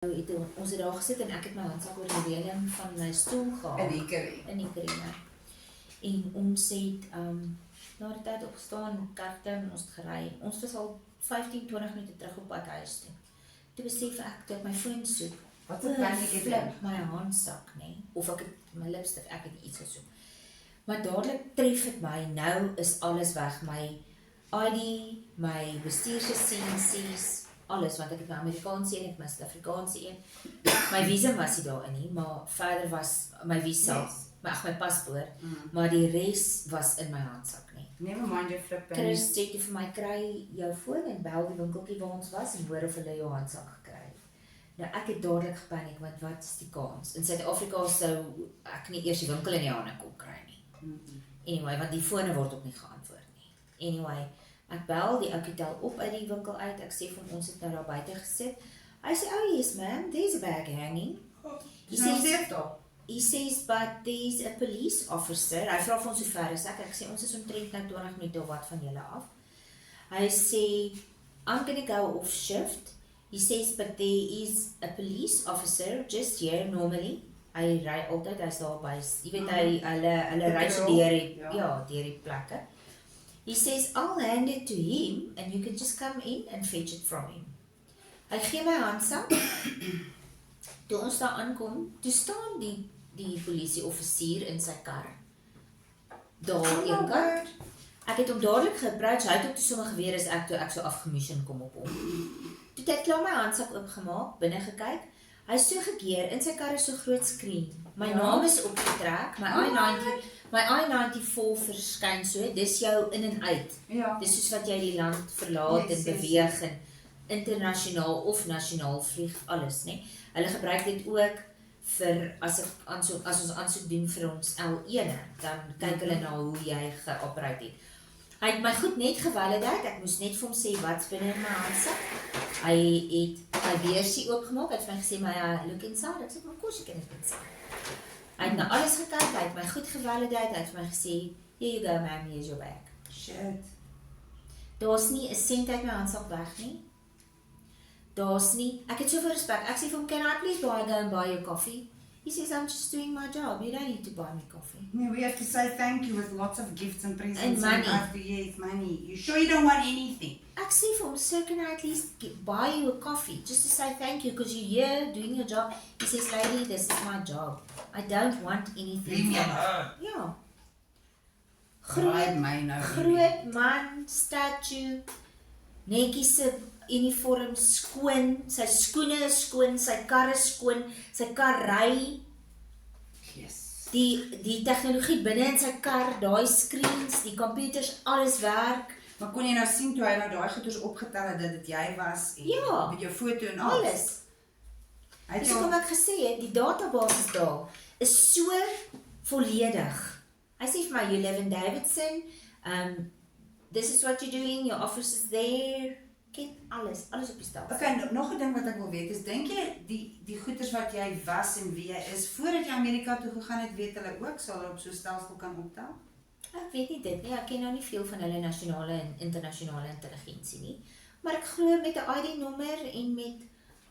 Ons het daar gesit en ek het my handsak oor die reling van my stoel gehad. In die curry. En ons het na die tyd opgestaan, kerk toe, en ons het gery. Ons was al 15-20 minute terug op pad huis toe. Toe besef ek toe ek my foon soek. Wat 'n paniek het flip my handsak, nee, of ek het my lipstif, ek het iets gesoek. Maar dadelik tref dit my, nou is alles weg, my ID, my bestuurslisensies, alles, want ek het my Amerikaanse een, ek het my Suid-Afrikaanse een. My visum was nie daarin nie, maar verder was my visa, my paspoort, maar die res was in my handsak nie. Never mind your flip. Chris sê toe vir my, kry jou foon en bel die winkeltjie waar ons was en hoor of hulle jou handsak gekry het. Nou ek het dadelik gepaniek, want wat is die kans? In Suid-Afrika sou ek nie eers die winkel in die hande kon kry nie. Anyway, want die fone word ook nie geantwoord nie. Anyway, ek bel die ouetjie tel op uit die winkel uit, ek sê van ons het nou daar buite gesit. Hy sê, oh yes ma'am, there's a bag hanging. He says, but there's a police officer. Hy vra vir ons hoe ver is ek sê, ons is omtrent nou 20 minute of wat van julle af. Hy sê, I'm gonna go off shift. He says, but there is a police officer just here normally. Hy ry altyd, hy's daar by, jy weet hulle ry so deur die plekke. He says, I'll hand it to him and you can just come in and fetch it from him. Hy gee my handsak. Toe ons daar aankom, toe staan die polisieoffisier in sy kar. Daar een kant. Ek het hom dadelik geapproach, hy het ook toe sommer geweer as ek so afgemission kom op hom. Toe het hy klaar my handsak oopgemaak, binne gekyk. Hy is so gekeer, in sy kar is so groot skreen. My naam is opgetrek, my I-94 verskyn so, dis jou in en uit. Dis soos wat jy die land verlaat en beweeg en internasionaal of nasionaal vlieg, alles, nee. Hulle gebruik dit ook vir, as ons aansoek doen vir ons L1, dan kyk hulle na hoe jy geoperate het. Hy het my goed net gevalideer, ek moes net vir hom sê wat's binne in my handsak. Hy het my beursie oopgemaak, hy het vir my gesê, my look inside, ek sê, of course you can look inside. Hy het na alles gekyk, hy het my goed gevalideer, hy het vir my gesê, here you go ma'am, here's your bag. Shit. Daar's nie 'n sent uit my handsak weg nie. Daar's nie, ek het soveel respek, ek sê vir hom, can I please go and buy you coffee? He says, I'm just doing my job, you don't need to buy me coffee. No, we have to say thank you with lots of gifts and presents. And money. Yes, money. You sure you don't want anything? Ek sê vir hom, sir, can I at least buy you a coffee, just to say thank you, because you're here doing your job. He says, lady, this is my job. I don't want anything. Leave me alone. Ja. Groot man, statue, netjies se uniform skoon, sy skoene is skoon, sy kar is skoon, sy kar ry. Yes. Die tegnologie binne in sy kar, daai screens, die computers, alles werk. Maar kon jy nou sien toe hy nou daai goeders opgetel het dat dit jy was en met jou foto en alles. Dus kom ek gesê het, die database daar is so volledig. Hy sê vir my, you live in Davidson, this is what you're doing, your office is there, ken alles op die stel. Okay, nog 'n ding wat ek wil weet is, dink jy die goeders wat jy was en wie jy is, voordat jy Amerika toe gegaan het, weet hulle ook, sal hulle op so 'n stelsel kan optel? Ek weet nie dit nie, ek ken nou nie veel van hulle nasionale en internasionale intelligensie nie, maar ek glo met 'n ID-nommer en met,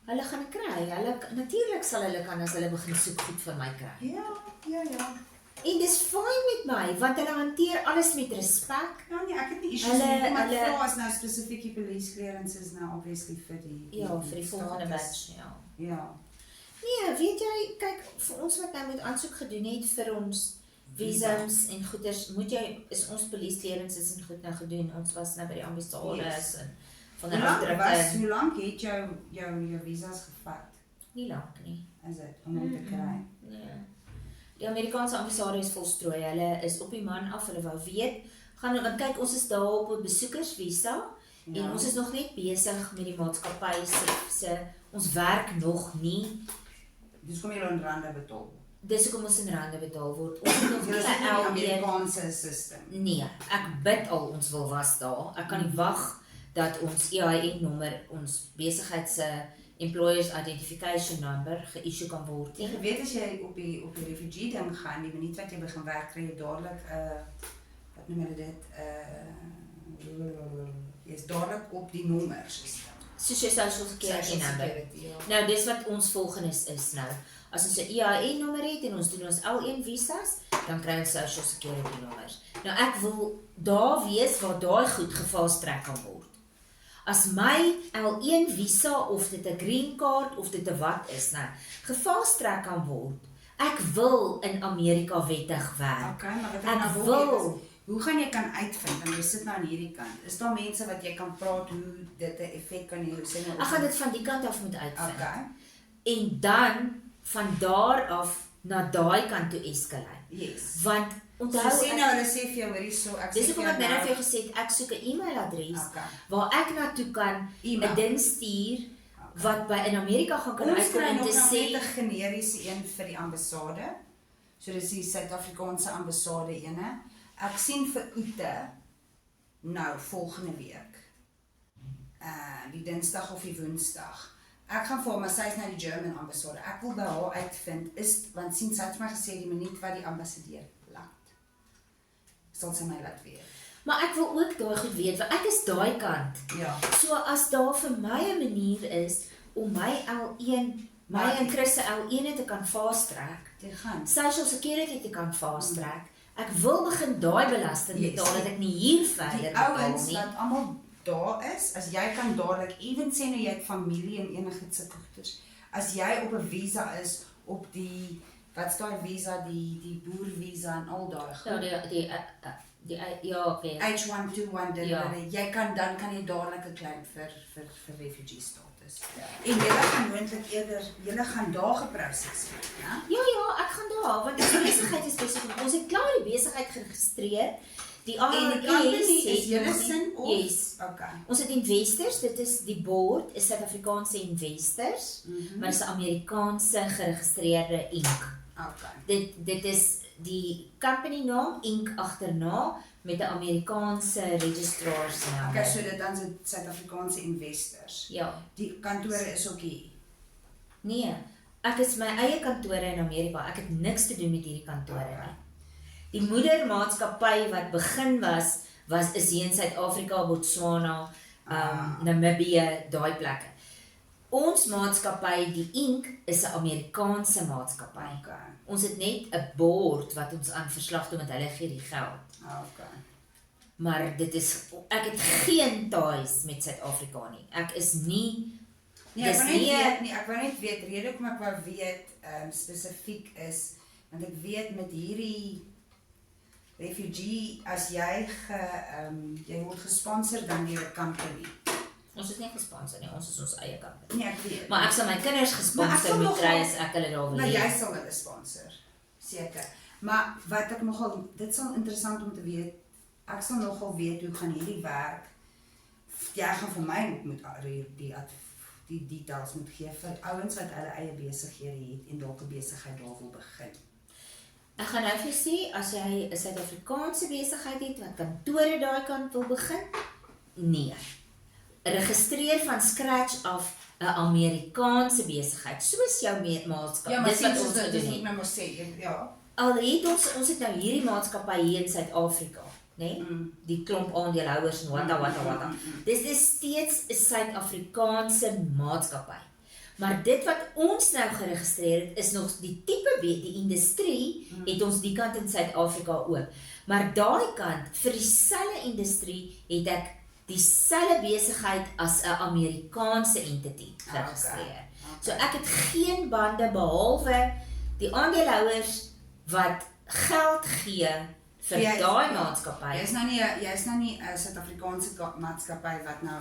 hulle gaan kry, natuurlik sal hulle kan as hulle begin soek goed vir my kry. Ja. En dis fyn met my, want hulle hanteer alles met respek. Ja nee, ek het nie issues nie, maar ek vra as nou spesifiek die police clearances nou obviously vir die vir die volgende batch, Ja. Nee, weet jy, kyk, vir ons wat nou met aansoek gedoen het vir ons visums en goeders, is ons police clearances en goed nou gedoen, ons was nou by die ambassades en van die afdrukke. Hoe lank het jou visas gevat? Nie lank nie. Is dit, om te kry? Nee. Die Amerikaanse ambassade is volstrooi, hulle is op die man af, hulle wou weet, want kyk, ons is daar op 'n besoekersvisa, en ons is nog net besig met die maatskappy ons werk nog nie. Dus kom jy in rande betaal? Dis hoekom ons in rande betaal word. Ons het nog nie 'n Amerikaanse system. Nee, ek bid al ons wil was daar. Ek kan nie wag dat ons EIN-nommer, ons besigheids Employers Identification Number geissue kan word. Jy weet as jy op die refugee ding gaan, die minuut wat jy begin werk, kry jy dadelik wat noem hulle dit, jy is dadelik op die nommers. soos jou social security number. Ja. Nou dis wat ons volgende is nou. As ons 'n EIN nommer het en ons doen ons L1 visas, dan kry ons social security nommers. Nou ek wil daar wees waar daai goed gefast track kan word. As my L1 visa of dit 'n green card of dit 'n wat is, nou, gefast track kan word. Ek wil in Amerika wettig werk. Okay, maar wat ek Ek nou wil- weet is, hoe gaan jy kan uitvind, en jy sit nou aan hierdie kant, is daar mense wat jy kan praat hoe dit 'n effek kan hê, hoe sê nou? Ek gaan dit van die kant af moet uitvind. Okay, En dan van daar af na daai kant toe escalate. yes. Want So onthou sê nou, hulle sê vir jou, hoorie so, ek dis sê hoekom vir ek jou nou vir jou gesê het, ek soek 'n e-mailadres Okay. waar ek na toe kan E-mail. 'n ding stuur wat by in Amerika gaan kan Ons uitkom kry en nog te nou sê net 'n generiese een vir die ambassade. So dis die Suid-Afrikaanse ambassade ene. Ek sien vir Ute nou volgende week. Die Dinsdag of die Woensdag. Ek gaan vir haar, maar sy is nou die German ambassade. Ek wil by haar uitvind want sien sy het vir my gesê die minuut wat die ambassadeur land. Sal sy my laat weet. maar ek wil ook daai goed weet want ek is daai kant. Ja. So as daar vir my 'n manier is om my L1 my en Chris se L1 te kan fast track, Dit gaan. social security te kan fast track. Ek wil begin daai belasting Yes. betaal dat ek nie hier Die verder betaal ouens nie. wat almal daar is, as jy kan dadelik, even sê nou jy het familie en enige sulke goeders, as jy op 'n visa is, op die, wat's daai visa, die boervisa en al daai goed, Ja, ja, okay. H121 dit, Ja. dan kan jy dadelik 'n claim vir refugee status. En julle gaan daar geproses word, né? Ja, ek gaan daar want die besigheid is besig. Ons het klaar die besigheid geregistreer. Die En die company is julle nog nie- sin of? Yes. Okay. Ons het investors, dit is die board, is Suid-Afrikaanse investors, maar is 'n Amerikaanse geregistreerde Inc. Okay. Dit is die company naam Inc agterna met 'n Amerikaanse registraarsnaam. Okay, so dit dan is Suid-Afrikaanse investors. Ja. Die kantore is ook hier. Nee, ek is my eie kantore in Amerika. Ek het niks te doen met hierdie kantore Okay. nie. Die moedermaatskappy wat begin is hier in Suid-Afrika, Botswana, Namibië, daai plekke. Ons maatskappy, die Inc, is 'n Amerikaanse maatskappy. Okay. Ons het net 'n board wat ons aan verslag doen met hulle gee die geld. Okay. Maar ek het geen ties met Suid-Afrika nie. Ek is nie Nee, ek dis wou net nie- weet nie, ek wou net weet, rede hoekom ek wou weet spesifiek is, want ek weet met hierdie refugee, as jy jy word gesponsor dan deur 'n company. Ons is nie gesponsor nie, ons is ons eie company. Nee, ek weet. Maar ek sal my kinders Maar ek gesponsor sal moet nogal- kry as ek hulle daar wil Maar hê. jy sal hulle sponsor. Seker. Maar wat ek nogal, dit sal interessant om te weet, ek sal nogal weet hoe gaan hierdie werk. Jy gaan vir my moet die details moet gee vir ouens wat hulle eie besighede het en dalk 'n besigheid daar wil begin. Ek gaan nou vir jou sê, as jy 'n Suid-Afrikaanse besigheid het wat kantore daai kant wil begin, nee. Registreer van scratch af 'n Amerikaanse besigheid, soos jou maatskappy. Ja, maar Dis wat sien ons dit gedoen moet het. nou maar sê, ja. Al het ons het nou hierdie maatskappy hier in Suid-Afrika, né? Die klomp aandeelhouers en wat. Dis is steeds 'n Suid-Afrikaanse maatskappy. Maar dit wat ons nou geregistreer het, is nog die tipe die industrie het ons die kant in Suid-Afrika ook. Maar daai kant vir dieselfde industrie het ek dieselfde besigheid as 'n Amerikaanse entiteit geregistreer. So ek het geen bande behalwe die aandeelhouers wat geld gee vir daai maatskappy. Jy's nou nie 'n Suid-Afrikaanse maatskappy wat nou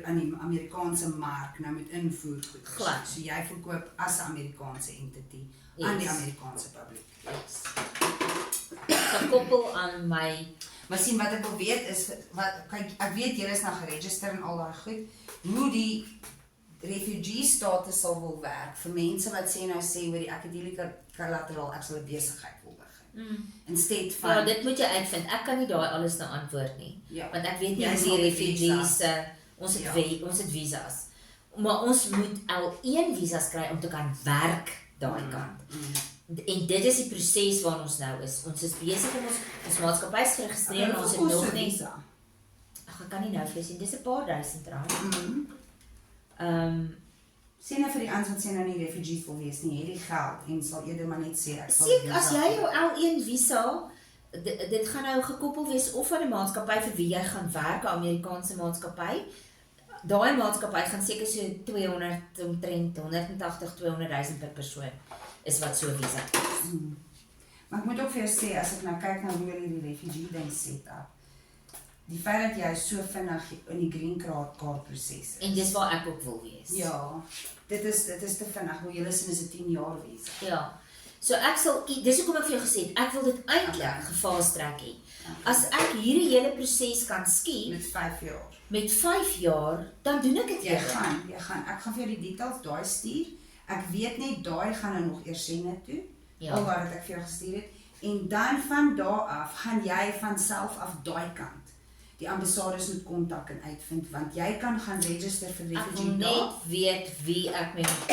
aan die Amerikaanse mark nou met invoer goed. Glad. So jy verkoop as 'n Amerikaanse entity aan die Amerikaanse publiek. Gekoppel aan my Maar sien wat ek wil weet is kyk, ek weet julle is nou geregistreer en al daai goed. Hoe die refugee status sal wil werk vir mense wat sê oor die ek het hierdie collateral, ek sal 'n besigheid wil begin. Instead van Ja, dit moet jy uitvind. Ek kan nie daai alles nou antwoord nie. Ja. Want ek weet nie Jy hoe sal die die refugees visas. ons het Ja. ons het visas. Maar ons moet L1 visas kry om te kan werk daai kant. En dit is die proses waar ons nou is. Ons is besig om ons maatskappy is geregistreer en ons het nog nie. Ag, ek kan nie nou vir jou sien. Dis 'n paar duisend rand. Sê nou vir die ouens wat sê nou nie refugees wil wees nie, het die geld en sal eerder maar net sê ek sal Seker, as jy jou L1 visa, dit gaan nou gekoppel wees of aan 'n maatskappy vir wie jy gaan werk, 'n Amerikaanse maatskappy. Daai maatskappy gaan seker so 180-200,000 per persoon is wat so 'n visa kos. Maar ek moet ook vir jou sê, as ek nou kyk na hoe hulle die refugee ding set up, die feit dat jy so vinnig in die green card proses is. En dis waar ek ook wil wees. Ja, dit is te vinnig, hoe julle sien is 'n 10 jaar wees. Ja. So ek sal, dis hoekom ek vir jou gesê het, ek wil dit eintlik gefast track hê. As ek hierdie hele proses kan skiep Met 5 jaar. met 5 jaar, dan doen ek dit Jy gaan, ek gaan vir jou die details daai stuur. Ek weet net daai gaan nou nog eers sien toe. Ja. Al wat ek vir jou gestuur het. En dan van daar af gaan jy van self af daai kant die ambassades moet kontak en uitvind, want jy kan gaan register vir Ek wil refugee net daar weet wie ek mee moet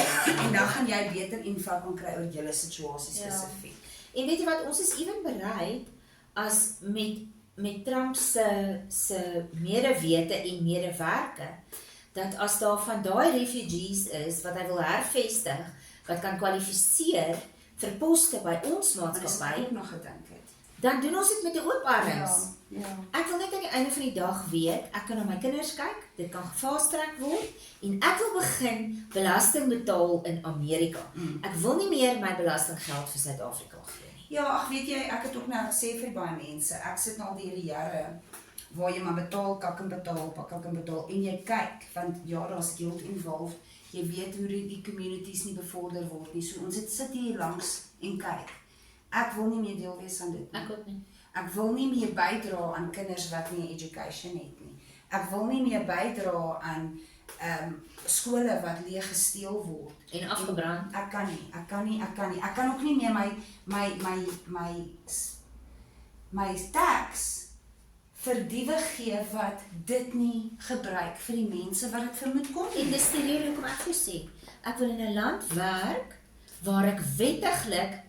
en dan gaan jy beter info kan kry oor julle situasie spesifiek. En weet jy wat, ons is ewen bereid as met Trump se medewete en medewerke, dat as daar van daai refugees is wat hy wil hervestig, wat kan kwalifiseer vir poste by ons maatskappy, Ek nog gedink het. dan doen ons dit met 'n oop arms. Ja. Ek wil net aan die einde van die dag weet, ek kan na my kinders kyk, dit kan gefast-track word, en ek wil begin belasting betaal in Amerika. Ek wil nie meer my belastinggeld vir Suid-Afrika gee nie. Ja, ag weet jy, ek het ook nou gesê vir baie mense, ek sit nou al die hele jare waar jy maar betaal, kak en betaal, en jy kyk, want ja, daar's guilt involved, jy weet hoe die communities nie bevorder word nie, so ons sit hier langs en kyk. Ek wil nie meer deel wees van dit nie. Ek ook nie. Ek wil nie meer bydra aan kinders wat nie education het nie. Ek wil nie meer bydra aan skole wat leeg gesteel word. En afgebrand. Ek kan nie. Ek kan ook nie meer my tax vir diewe gee wat dit nie gebruik vir die mense wat dit vir moet kom. En dis die rede hoekom ek vir sê, ek wil in 'n land werk waar ek wettiglik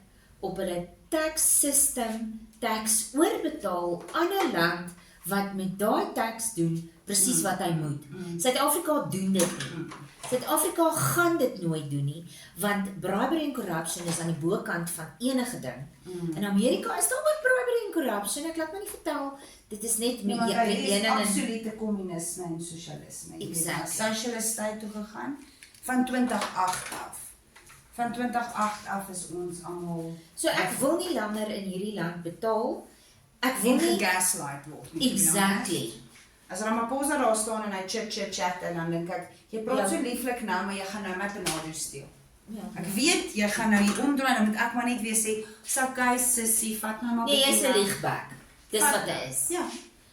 op hulle tax system tax oorbetaal aan 'n land wat met daai tax doen presies wat hy moet. Suid-Afrika doen dit nie. Suid-Afrika gaan dit nooit doen nie, want bribery en corruption is aan die bokant van enige ding. In Amerika is daar ook bribery en corruption, ek laat my nie vertel, dit is net met Hy is een en absolute kommunisme en sosialisme. Jy het na Exactly. socialist tyd toe gegaan van 2008 af. Van 2008 af is ons almal So ek wil nie langer in hierdie land betaal. Ek wil nie gaslight word nie. exactly. As Ramaphosa daar staan en hy chat en dan dink ek, jy praat so lieflik nou, maar jy gaan nou my benado steel. Ja. Ek weet jy gaan nou hier omdraai, dan moet ek maar net weer sê, "Sakai sissie, vat nou maar Nee, jy's 'n nou." liegbek. Dis Vat wat nou. dit is. Ja.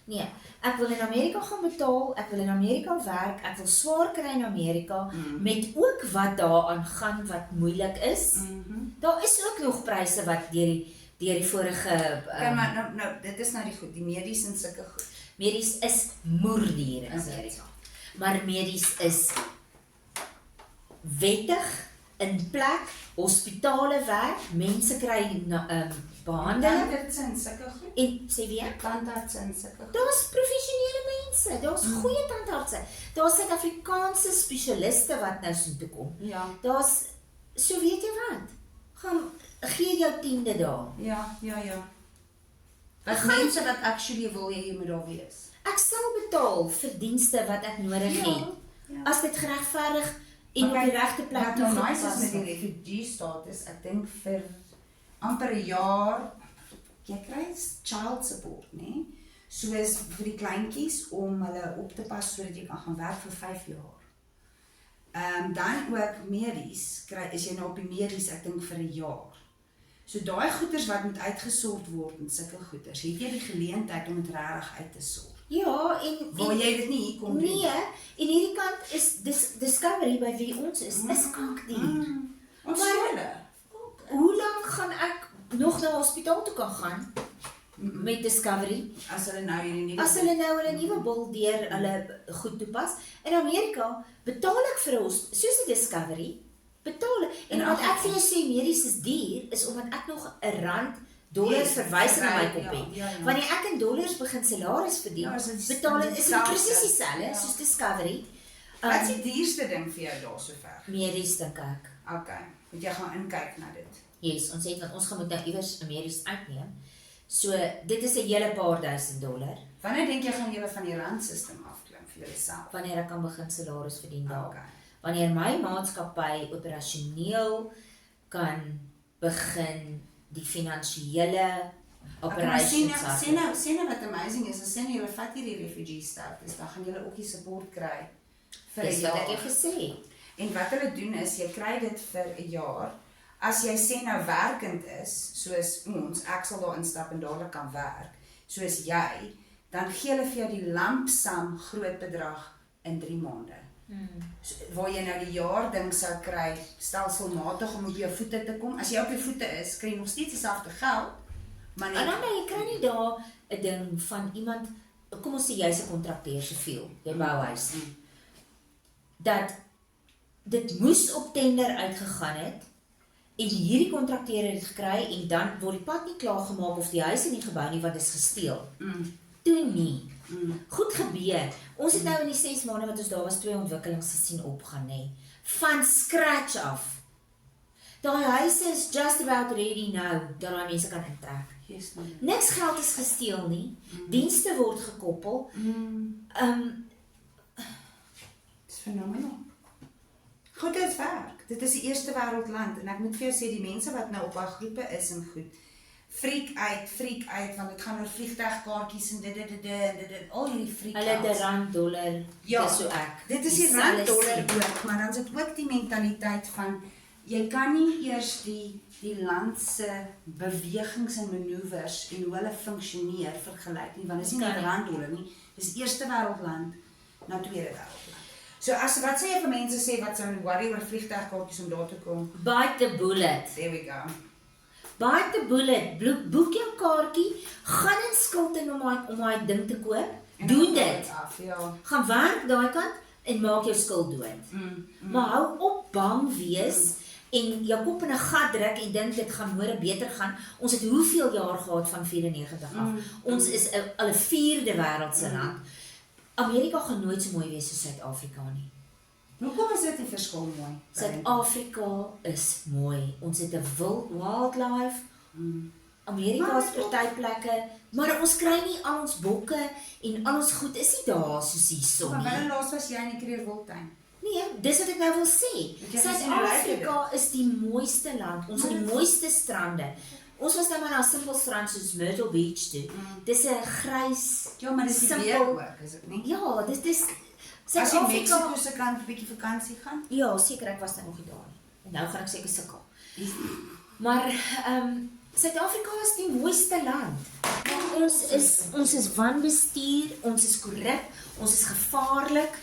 Nee, ek wil in Amerika gaan betaal, ek wil in Amerika werk, ek wil swaar kry in Amerika met ook wat daaraan gaan wat moeilik is. Daar is ook nog pryse wat deur die vorige Kyk maar nou dit is nou die goed, die medies en sulke goed. medies is moerdier in Is dit? Amerika. Maar medies is wettig in plek, hospitale werk, mense kry behandeling Tandarts en sulke goed. en sê weer Tandarts en sulke goed. daar's professionele mense, daar's goeie tandartse. Daar's Suid-Afrikaanse spesialiste wat nou so toe kom. Ja. Daar's so weet jy wat? Gaan gee jou 10de daar. Ja. Wat mense wat actually wil jy moet daar wees. Ek sal betaal vir dienste wat ek nodig het. As dit geregverdig en op die regte plek Wat nou nice is toegepas met die word. refugee status, ek dink vir amper 'n jaar jy kry child support, né? Soos vir die kleintjies om hulle op te pas sodat jy kan gaan werk vir 5 jaar. Dan ook medies, is jy nou op die medies, ek dink vir 'n jaar. So daai goeders wat moet uitgesort word en sulke goeders, het jy die geleentheid om dit regtig uit te sort. Ja, en Waar jy dit nie hier kom doen. nee, en hierdie kant is Discovery by wie ons is kankdier. Ons Maar- skole. Hoe lank gaan ek nog na hospitaal toe kan gaan met Discovery? As hulle nou hierdie nuwe As hulle nou hulle nuwe bil deur hulle goed toepas. In Amerika betaal ek vir ons, soos die Discovery, betaal ek. En In wat elk ek vir jou sê medies is duur, is omdat ek nog 'n rand dollars verwys na my kop het. Ja. Wanneer ek in dollars begin salaris verdien, Ja, is dit betaal ek is dit dieselfde. presies dieselfde Ja. soos Discovery. Wat is die duurste ding vir jou daar sover? Medies dink ek. Okay, moet jy gaan inkyk na dit. Yes, ons het want ons gaan moet nou iewers 'n medies uitneem. So dit is 'n hele paar $1000 Wanneer dink jy gaan julle van die randstelsel afklim vir julleself? wanneer ek kan begin salaris verdien daar. Okay. Wanneer my maatskappy operasioneel kan begin die finansiële operations Sê nou wat amazing is, as sê nou julle vat hierdie refugee status, dan gaan julle ook die support kry vir 'n Dis wat ek jaar. jou gesê. En wat hulle doen is, jy kry dit vir 'n jaar. As jy sê nou werkend is, soos ons, ek sal daar instap en dadelik kan werk, soos jy, dan gee hulle vir jou die lampsam groot bedrag in 3 maande. So, waar jy nou die jaar ding sou kry, stelselmatig om op jou voete te kom. As jy op jou voete is, kry jy nog steeds dieselfde geld, maar En net dan jy kry nie daar 'n ding van iemand, kom ons sê jy's 'n kontrakteur soveel, jy bou huis. Dat dit moes op tender uitgegaan het en hierdie kontrakteur het dit gekry en dan word die pad nie klaar gemaak of die huis in die gebou nie want dit is gesteel. Toe nie. Goed gebeur. Ons het nou in die 6 maande wat ons daar was 2 ontwikkelings gesien opgaan nê. Van scratch af. Daai huise is just about ready now dat daai mense kan intrek. Yes, nee. Niks geld is gesteel nie. Dienste word gekoppel. Dis fenomenaal. Goed, dit werk. Dit is die eerste wêreldland en ek moet vir jou sê die mense wat nou op daai groepe is en goed. Freak uit want dit gaan oor vliegtuigkaartjies en dit al hierdie freak Hulle het outs. rand, dollar, Ja, dis so ek. Dit is die Dieselfde rand dollar sien. ook, maar dan is dit ook die mentaliteit van jy kan nie eers die land se bewegings en manoeuvres en hoe hulle funksioneer vergelyk nie, want dit is nie Kan net nie. rand dollar nie. Dis eerste wêreldland na tweede wêreldland. So as wat sê jy vir mense sê wat sou worry oor vliegtuigkaartjies om daar te kom? Bite the bullet. There we go. Bite the bullet. Boek jou kaartjie, gaan in skuld in om daai ding te koop. En Doen dan gaan dit. Af, ja. Gaan werk daai kant en maak jou skuld dood. Maar hou op bang wees en jou kop in 'n gat druk en dink dit gaan môre beter gaan. Ons het hoeveel jaar gehad van 94 af. Ons is al 'n 4de wêreldse land. Amerika gaan nooit so mooi wees soos Suid-Afrika nie. Hoekom is dit die verskil mooi? Suid-Afrika is mooi. Ons het 'n wildlife. Amerika is party plekke, maar ons kry nie al ons bokke en al ons goed is nie daar soos hierso Maar nie. wanneer laas was jy in die Kreerwiltuin? Nee, dis wat ek nou wil sê. Het jy gesien hoe Suid-Afrika is die mooiste land. Ons het die mooiste strande. Ons was nou maar na 'n simpel strand soos Myrtle Beach toe. Dis 'n grys, Ja, maar dis die simpel- weer ook, is dit nie? Ja, dit is As jy Suid-Afrika. Mexico se kant 'n bietjie vakansie gaan? Ja, seker ek was nou nog nie daar nie. En nou gaan ek seker sukkel. Maar Suid-Afrika is die mooiste land. Ons is wanbestuur, ons is korrup, ons is gevaarlik.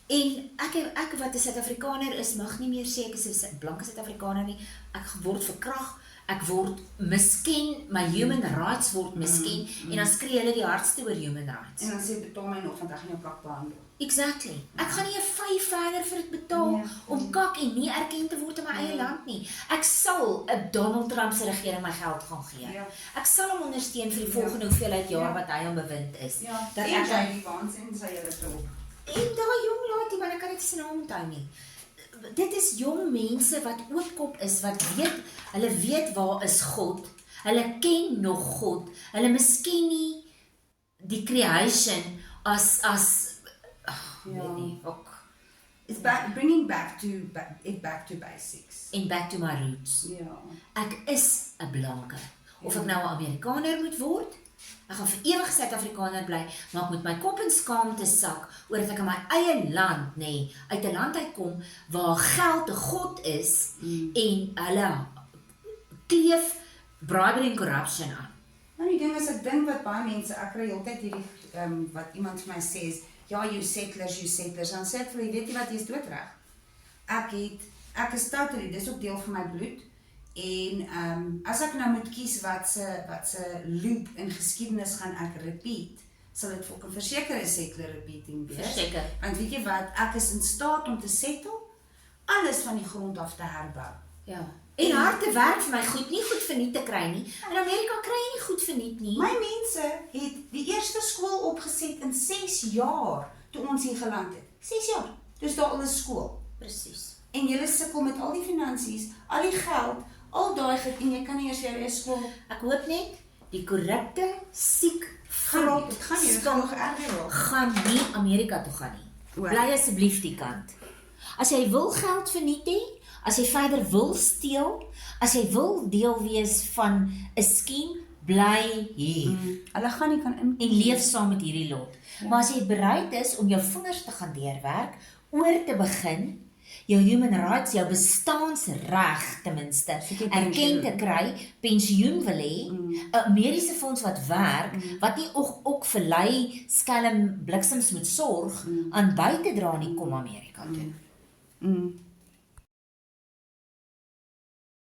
En ek wat 'n Suid-Afrikaner is, mag nie meer sê ek is 'n blanke Suid-Afrikaner nie. Ek word verkrag, ek word misken, my human rights word misken en dan skree hulle die hardste oor human rights. En dan sê betaal my nog want ek gaan jou kak behandel. Exactly. Ek gaan nie 'n vyf verder vir dit betaal Nee. om kak en nie erken te word in my eie land nie. Ek sal 'n Donald Trump se regering my geld gaan gee. Ja. Ek sal hom ondersteun vir die volgende hoeveelheid jaar Ja. wat hy aan bewind is. Ja, Dat en ek jy die waansin sê jy dit op. en daai jong laatie, maar ek kan dit se naam onthou nie. Dit is jong mense wat oopkop is, wat weet, hulle weet waar is God. Hulle ken nog God. Hulle miskien nie die creation as Ja. weet nie, ook. It's bringing back to basics. En back to my roots. Ja. Ek is 'n blanke. Of ek nou 'n Amerikaner moet word, ek gaan vir ewig Suid-Afrikaner bly, maar ek moet my kop in skaamte sak oor dat ek in my eie land, uit 'n land uitkom waar geld 'n god is en hulle kleef bribery en corruption aan. Nou die ding is ek dink wat baie mense, ek kry heeltyd hierdie wat iemand vir my sê is, ja, you settlers, dan sê ek vir hulle, weet jy wat, jy is doodreg. Ek is totally, dis ook deel van my bloed. En as ek nou moet kies wat se loop in geskiedenis gaan ek repeat, sal dit vir 'n versekerde settler repeating wees. Verseker. Want weet jy wat, ek is in staat om te settle, alles van die grond af te herbou. Ja. En harde werk vir my goed, nie goed verniet te kry nie. In Amerika kry jy nie goed verniet nie. My mense het die eerste skool opgeset in 6 jaar toe ons hier geland het. 6 jaar. dis daar al 'n skool. Presies. En jy sukkel met al die finansies, al die geld, al daai goed en jy kan nie eers jou eie skool Ek hoop net die korrupte, siek, grot, dit gaan nog erger word. gaan nie Amerika toe gaan nie. Hoor. Bly asseblief die kant. As jy wil geld verniet hê, as jy verder wil steel, as jy wil deel wees van 'n skema, bly hier. Hulle gaan nie kan in En leef saam met hierdie lot. Maar as jy bereid is om jou vingers te gaan deurwerk, oor te begin, jou human rights, jou bestaansreg ten minste, Seker erken pensioen. te kry, pensioen wil hê, 'n mediese fonds wat werk, wat nie ook vir lei skelm bliksems moet sorg, aan by te dra nie, kom Amerika toe.